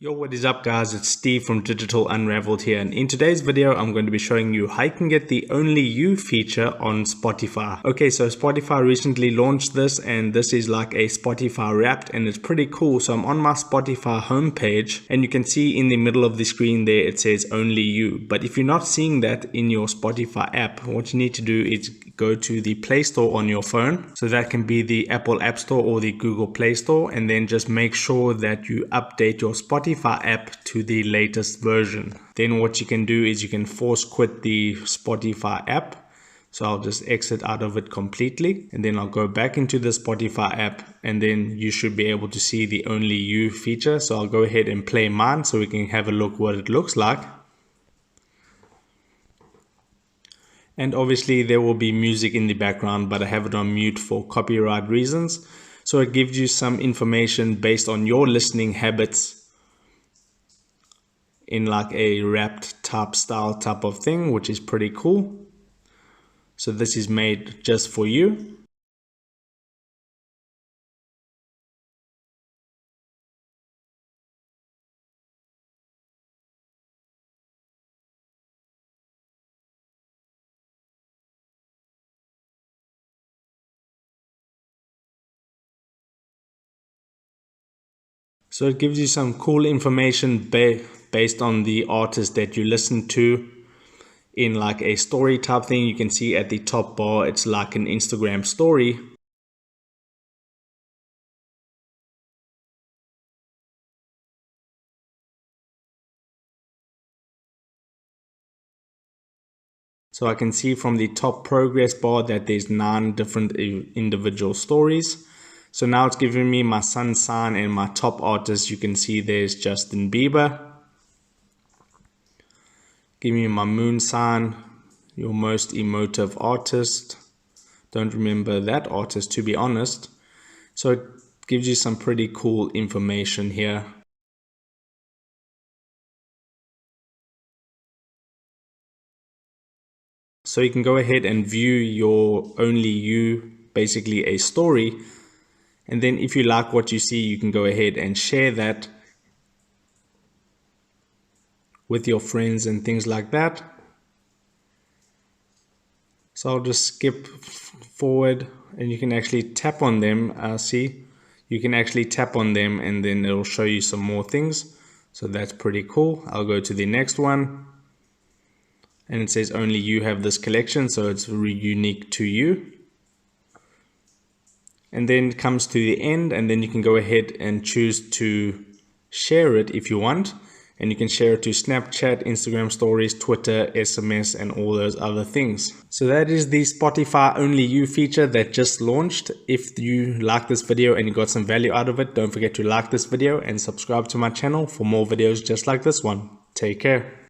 Yo, what is up guys, it's Steve from Digital Unraveled here, and in today's video I'm going to be showing you how you can get the Only You feature on Spotify. Okay, so Spotify recently launched this, and this is like a Spotify Wrapped, and it's pretty cool. So I'm on my Spotify homepage, and you can see in the middle of the screen there it says Only You. But if you're not seeing that in your Spotify app, what you need to do is go to the Play Store on your phone. So that can be the Apple App Store or the Google Play Store, and then just make sure that you update your Spotify app to the latest version. Then what you can do is you can force quit the Spotify app. So I'll just exit out of it completely, and then I'll go back into the Spotify app, and then you should be able to see the Only You feature. So I'll go ahead and play mine so we can have a look what it looks like. And obviously there will be music in the background, but I have it on mute for copyright reasons. So it gives you some information based on your listening habits in like a wrapped type style type of thing, which is pretty cool. So this is made just for you. So it gives you some cool information based on the artist that you listen to in like a story type thing. You can see at the top bar, it's like an Instagram story. So I can see from the top progress bar that there's 9 different individual stories. So now it's giving me my sun sign and my top artist. You can see there's Justin Bieber. Give me my moon sign, your most emotive artist. Don't remember that artist, to be honest. So it gives you some pretty cool information here. So you can go ahead and view your Only You, basically a story. And then if you like what you see, you can go ahead and share that with your friends and things like that. So I'll just skip forward, and you can actually tap on them. See, you can actually tap on them and then it'll show you some more things. So that's pretty cool. I'll go to the next one, and it says Only You have this collection, so it's really unique to you. And then it comes to the end, and then you can go ahead and choose to share it if you want. And you can share it to Snapchat, Instagram stories, Twitter, SMS, and all those other things. So that is the Spotify Only You feature that just launched. If you like this video and you got some value out of it, don't forget to like this video and subscribe to my channel for more videos just like this one. Take care.